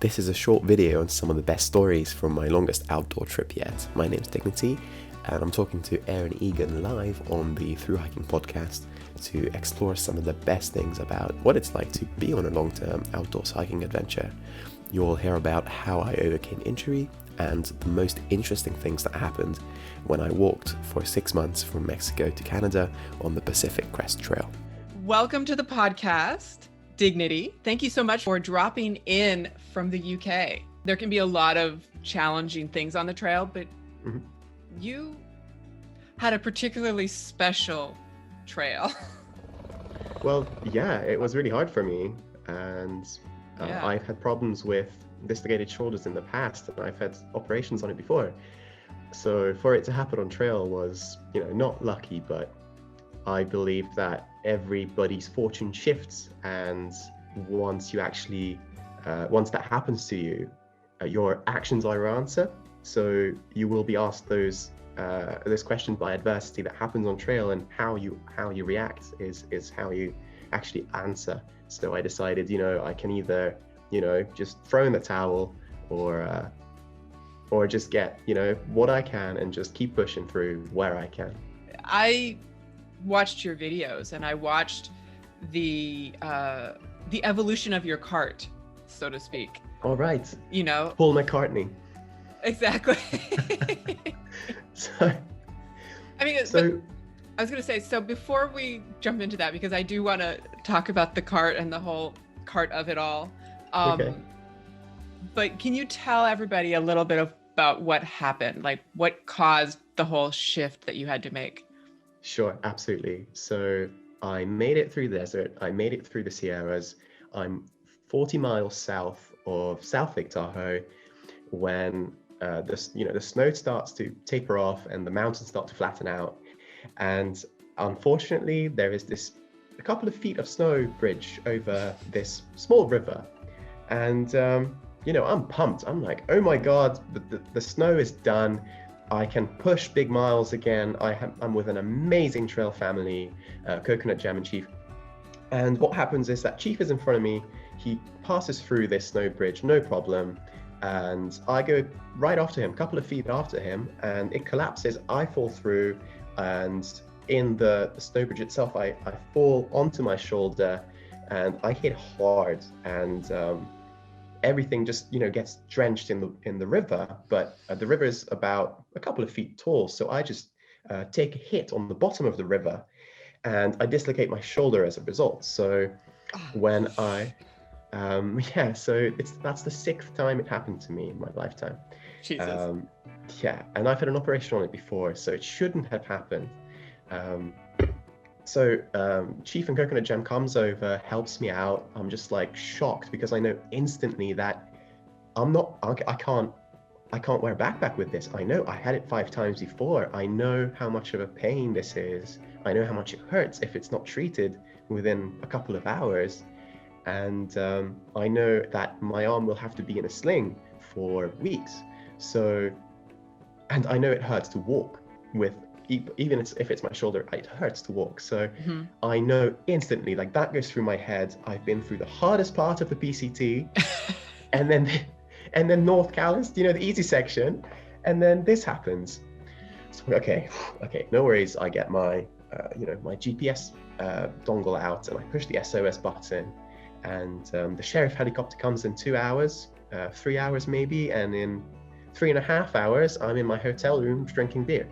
This is a short video on some of the best stories from my longest outdoor trip yet. My name's Dignity, and I'm talking to Aaron Egan live on the Thru-hiking podcast to explore some of the best things about what it's like to be on a long-term outdoors hiking adventure. You'll hear about how I overcame injury and the most interesting things that happened when I walked for 6 months from Mexico to Canada on the Pacific Crest Trail. Welcome to the podcast, Dignity. Thank you so much for dropping in from the UK. There can be a lot of challenging things on the trail, but you had a particularly special trail. Well, yeah, it was really hard for me, and I've had problems with dislocated shoulders in the past, and I've had operations on it before. So for it to happen on trail was, not lucky, but I believe that everybody's fortune shifts, and once that happens to you, your actions are your answer. So you will be asked those questions by adversity that happens on trail, and how you react is how you actually answer. So I decided, I can either just throw in the towel, or just get what I can and just keep pushing through where I can. I watched your videos, and I watched the evolution of your cart, so to speak. All right. Paul McCartney. Exactly. So I was going to say, so before we jump into that, because I do want to talk about the cart and the whole cart of it all. Okay. But can you tell everybody a little bit about what happened? Like, what caused the whole shift that you had to make? Sure, absolutely. So I made it through the desert. I made it through the Sierras. I'm 40 miles south of South Lake Tahoe when the snow starts to taper off and the mountains start to flatten out. And unfortunately, there is a couple of feet of snow bridge over this small river. And, I'm pumped. I'm like, oh my God, the snow is done. I can push big miles again. I'm with an amazing trail family, Coconut Jam and Chief. And what happens is that Chief is in front of me. He passes through this snow bridge, no problem. And I go right after him, a couple of feet after him, and it collapses. I fall through, and in the snow bridge itself, I fall onto my shoulder, and I hit hard, and everything just gets drenched in the river. But the river is about a couple of feet tall, so I just take a hit on the bottom of the river, and I dislocate my shoulder as a result. So when that's the 6th time it happened to me in my lifetime. Jesus. And I've had an operation on it before, so it shouldn't have happened. Chief and Coconut Jam comes over, helps me out. I'm just like shocked, because I know instantly that I can't wear a backpack with this. I know I had it 5 times before. I know how much of a pain this is. I know how much it hurts if it's not treated within a couple of hours. And I know that my arm will have to be in a sling for weeks. And I know it hurts to walk with, even if it's my shoulder, it hurts to walk. So I know instantly, like, that goes through my head. I've been through the hardest part of the PCT, and then North Calais, the easy section, and then this happens. So okay, no worries. I get my my GPS dongle out, and I push the SOS button, and the sheriff helicopter comes in 2 hours, 3 hours maybe, and in 3.5 hours, I'm in my hotel room drinking beer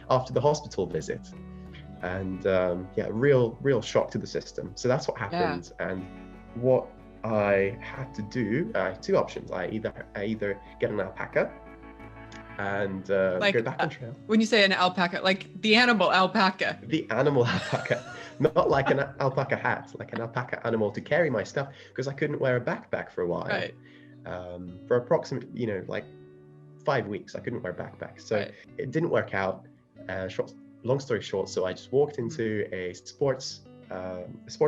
after the hospital visit. And real shock to the system. So that's what happened. Yeah. And what I had to do, 2 options. I either get an alpaca and go back on trail. When you say an alpaca, like the animal alpaca? The animal alpaca. Not like an alpaca hat, like an alpaca animal to carry my stuff, because I couldn't wear a backpack for a while. Right. For approximately, 5 weeks, I couldn't wear a backpack. So It didn't work out. Long story short, so I just walked into a sports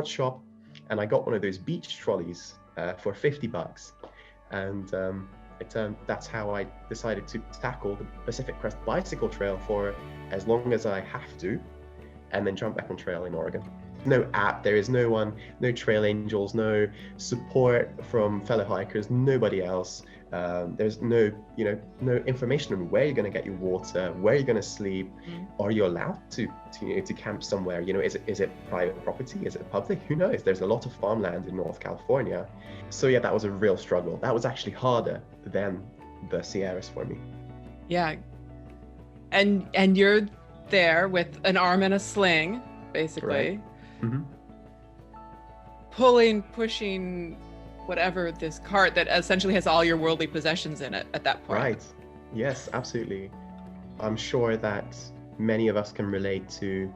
shop, and I got one of those beach trolleys for $50. And that's how I decided to tackle the Pacific Crest Bicycle Trail for as long as I have to, and then jump back on trail in Oregon. no app, there is no one, no trail angels, no support from fellow hikers, nobody else. There's no, no information on where you're going to get your water, where you're going to sleep. Are you allowed to camp somewhere? Is it private property? Is it public? Who knows? There's a lot of farmland in North California. So yeah, that was a real struggle. That was actually harder than the Sierras for me. Yeah. And you're there with an arm and a sling, basically. Right. Pushing whatever, this cart that essentially has all your worldly possessions in it at that point. Right. Yes, absolutely. I'm sure that many of us can relate to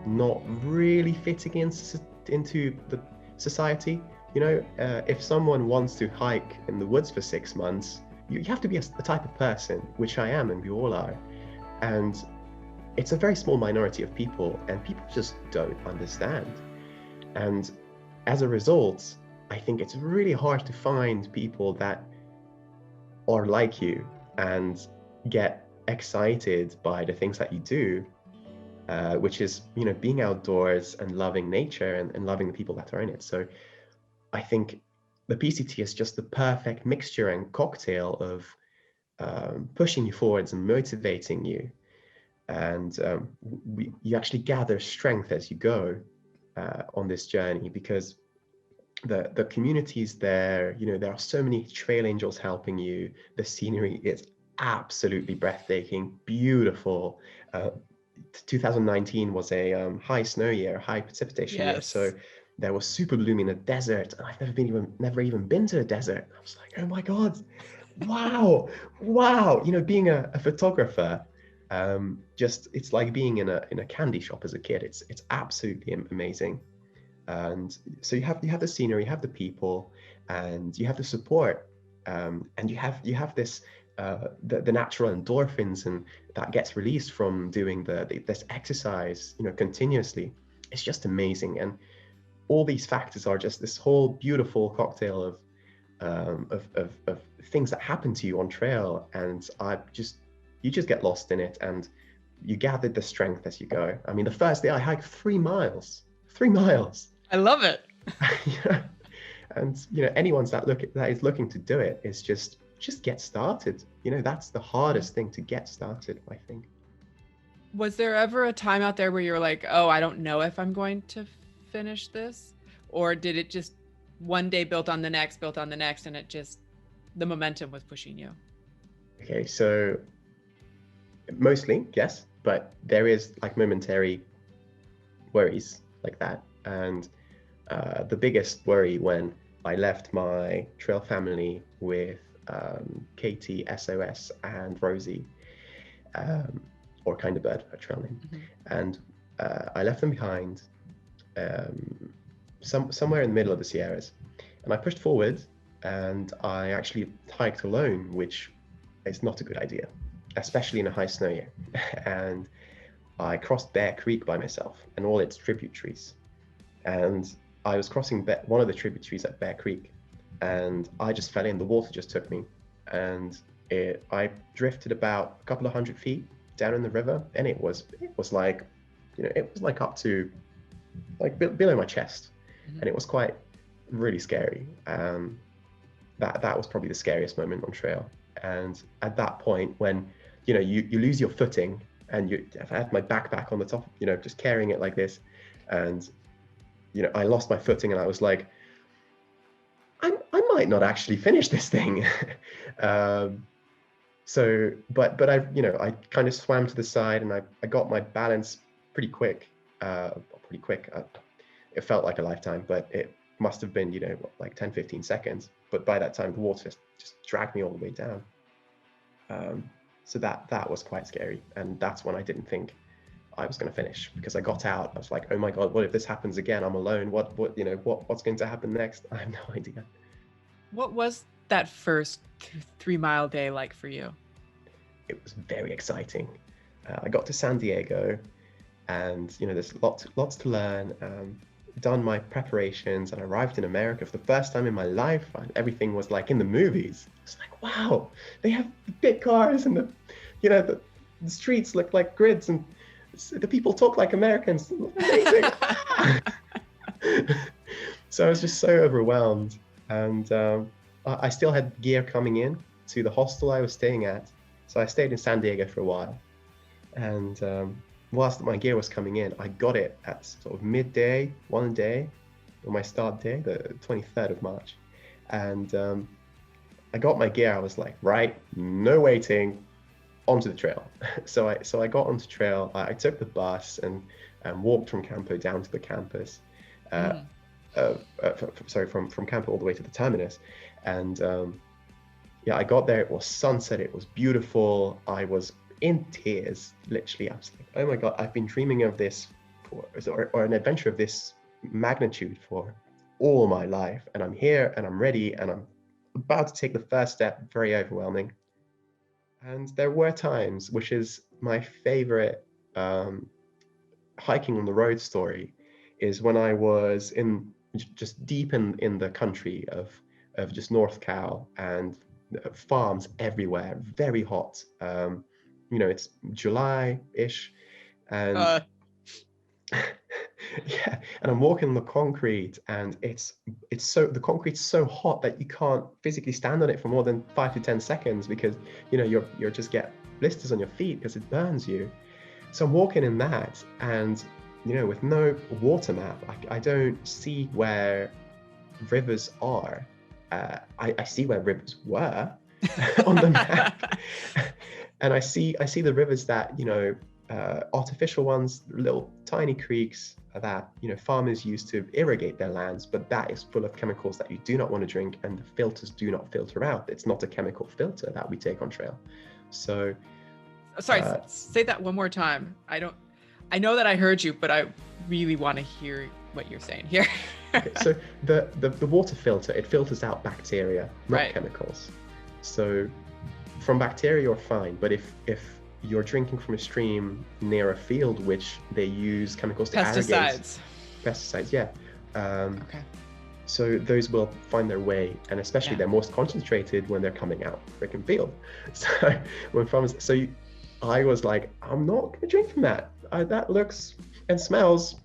not really fitting into the society. If someone wants to hike in the woods for 6 months, you have to be a type of person, which I am and we all are. And it's a very small minority of people, and people just don't understand. And as a result, I think it's really hard to find people that are like you and get excited by the things that you do, which is, being outdoors and loving nature and loving the people that are in it. So I think the PCT is just the perfect mixture and cocktail of pushing you forwards and motivating you. And you actually gather strength as you go on this journey, because the community's there. There are so many trail angels helping you. The scenery is absolutely breathtaking, beautiful. 2019 was a high snow year, high precipitation year. So there was super bloom in the desert, and I've never even been to the desert. I was like, oh my God, wow. Being a photographer, it's like being in a candy shop as a kid. It's absolutely amazing. And so you have the scenery, you have the people, and you have the support, and you have this the natural endorphins and that gets released from doing this exercise continuously. It's just amazing. And all these factors are just this whole beautiful cocktail of things that happen to you on trail, and you just get lost in it, and you gather the strength as you go. I mean, the first day I hiked 3 miles. I love it. And anyone that is looking to do it is just get started. That's the hardest thing, to get started, I think. Was there ever a time out there where you're like, oh, I don't know if I'm going to finish this? Or did it just one day built on the next, and it just, the momentum was pushing you? Okay, so mostly, yes, but there is like momentary worries like that. And the biggest worry when I left my trail family with Katie, SOS, and Rosie, or Kind of Bird, a trail name. And I left them behind somewhere in the middle of the Sierras. And I pushed forward, and I actually hiked alone, which is not a good idea, especially in a high snow year. And I crossed Bear Creek by myself and all its tributaries. And I was crossing one of the tributaries at Bear Creek, and I just fell in. The water just took me, and I drifted about a couple of 100 feet down in the river, and it was like, it was like up to like below my chest, and it was quite really scary. That was probably the scariest moment on trail. And at that point, when you lose your footing, and I had my backpack on the top, just carrying it like this, and I lost my footing, and I was like, I might not actually finish this thing. So, but I kind of swam to the side, and I got my balance pretty quick. It felt like a lifetime, but it must have been, like 10, 15 seconds. But by that time, the water just dragged me all the way down. So that was quite scary. And that's when I didn't think I was going to finish, because I got out. I was like, oh my God, what if this happens again? I'm alone. What's going to happen next? I have no idea. What was that first 3 mile day like for you? It was very exciting. I got to San Diego, and there's lots to learn. Done my preparations, and arrived in America for the first time in my life, and everything was like in the movies. It's like, wow, they have the big cars, and the streets look like grids, and the people talk like Americans. Amazing. So I was just so overwhelmed, and I still had gear coming in to the hostel I was staying at. So I stayed in San Diego for a while, and whilst my gear was coming in, I got it at sort of midday, one day, on my start day, the 23rd of March. And I got my gear. I was like, right, no waiting, onto the trail. So I got onto trail. I took the bus and walked from Campo down to the campus. From Campo all the way to the terminus. And yeah, I got there. It was sunset. It was beautiful. I was in tears, literally. I was like, oh my God, I've been dreaming of this or an adventure of this magnitude for all my life. And I'm here and I'm ready and I'm about to take the first step. Very overwhelming. And there were times, which is my favorite hiking on the road story, is when I was in just deep in the country of just North Cal, and farms everywhere, very hot. It's July-ish, and yeah, and I'm walking on the concrete, and the concrete's so hot that you can't physically stand on it for more than 5 to 10 seconds, because you're just get blisters on your feet because it burns you. So I'm walking in that, and with no water map, I don't see where rivers are. I see where rivers were on the map, and I see the rivers that artificial ones, little tiny creeks that farmers use to irrigate their lands, but that is full of chemicals that you do not want to drink, and the filters do not filter out. It's not a chemical filter that we take on trail. So sorry, say that one more time. I know that I heard you, but I really want to hear what you're saying here. Okay, so the water filter, it filters out bacteria, not chemicals. So from bacteria you're fine, but if you're drinking from a stream near a field which they use chemicals to irrigate. Pesticides, yeah. Okay. So those will find their way, and especially they're most concentrated when they're coming out of the freaking field. So when farmers, I was like, I'm not gonna drink from that. That looks and smells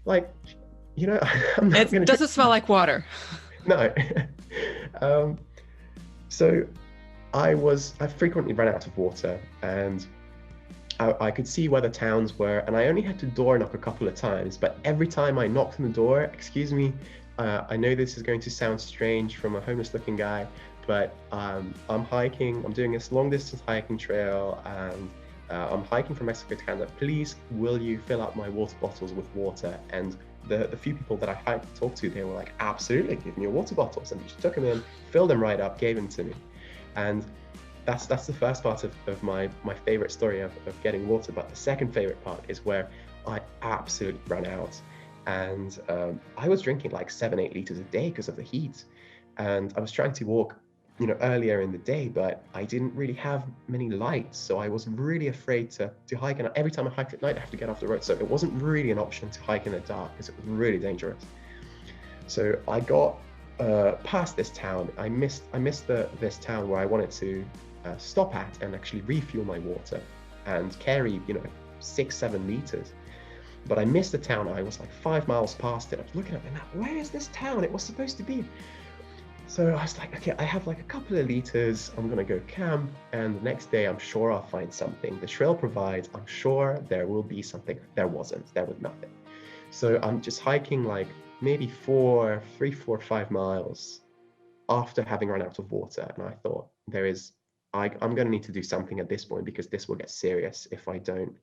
like, I'm not gonna. It doesn't smell like water. No. So I frequently ran out of water, and I could see where the towns were, and I only had to door knock a couple of times, but every time I knocked on the door, excuse me, I know this is going to sound strange from a homeless looking guy, but I'm hiking, I'm doing this long distance hiking trail, and I'm hiking from Mexico to Canada. Please, will you fill up my water bottles with water? And the few people that I talked to, they were like, absolutely, give me your water bottles. And just took them in, filled them right up, gave them to me. And that's the first part of my favorite story of getting water. But the second favorite part is where I absolutely ran out, and I was drinking like 7-8 liters a day because of the heat, and I was trying to walk earlier in the day, but I didn't really have many lights, so I was really afraid to hike, and every time I hiked at night I have to get off the road, so it wasn't really an option to hike in the dark because it was really dangerous. So I got past this town. I missed this town where I wanted to stop at and actually refuel my water and carry 6-7 liters, but I missed the town. I was like 5 miles past it. I was looking at the map, where is this town it was supposed to be? So I was like, okay, I have like a couple of liters, I'm gonna go camp, and the next day I'm sure I'll find something. The trail provides, I'm sure there will be something. There was nothing. So I'm just hiking like maybe 3, 4, 5 miles after having run out of water, and I thought, I'm going to need to do something at this point, because this will get serious if I don't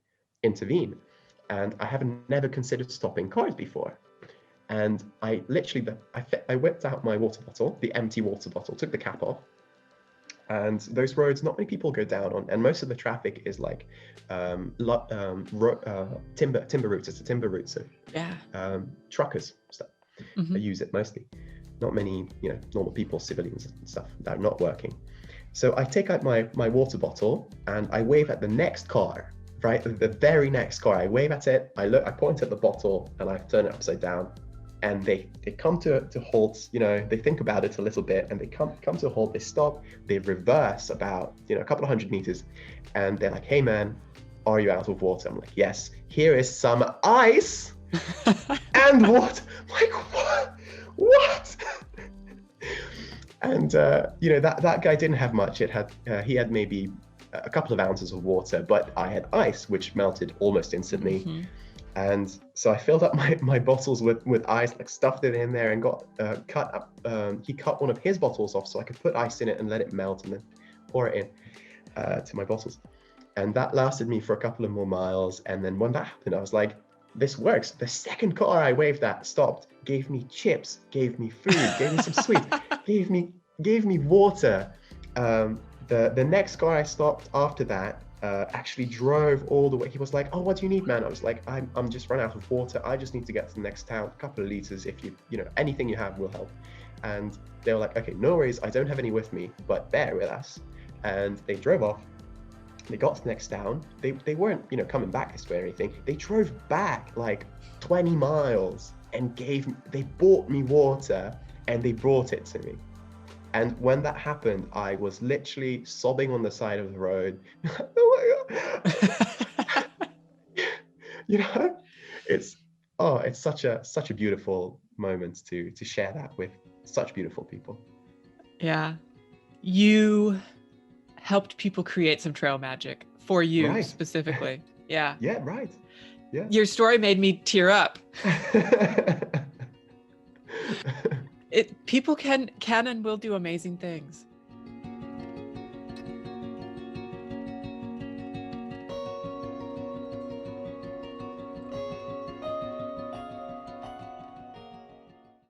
intervene. And I have never considered stopping cars before. And I literally, I whipped out my water bottle, the empty water bottle, took the cap off. And those roads, not many people go down on, and most of the traffic is like timber routes. It's a timber route, so truckers stuff. Mm-hmm. They use it mostly. Not many, normal people, civilians and stuff that are not working. So I take out my water bottle and I wave at the next car, right? The very next car. I wave at it. I point at the bottle and I turn it upside down. And they come to halt, they think about it a little bit, and they come to a halt, they stop, they reverse about, a couple of 100 meters, and they're like, hey man, are you out of water? I'm like, yes, here is some ice and what? Like, what? And that guy didn't have much. He had maybe a couple of ounces of water, but I had ice, which melted almost instantly. Mm-hmm. And so I filled up my bottles with ice, like stuffed it in there, and got cut up. He cut one of his bottles off so I could put ice in it and let it melt, and then pour it in to my bottles. And that lasted me for a couple of more miles. And then when that happened, I was like, this works. The second car I waved at stopped, gave me chips, gave me food, gave me some sweets, gave me water. The next car I stopped after that actually drove all the way. He was like, oh, what do you need, man? I was like, I'm just run out of water. I just need to get to the next town. A couple of liters, if anything you have will help. And they were like, okay, no worries. I don't have any with me, but bear with us. And they drove off. They got to the next town. They weren't, coming back this way or anything. They drove back like 20 miles and they bought me water and they brought it to me. And when that happened, I was literally sobbing on the side of the road. Oh my God. It's such a beautiful moment to share that with such beautiful people. Yeah. You helped people create some trail magic for you, right, specifically. Yeah. Yeah, right. Yeah. Your story made me tear up. People can and will do amazing things.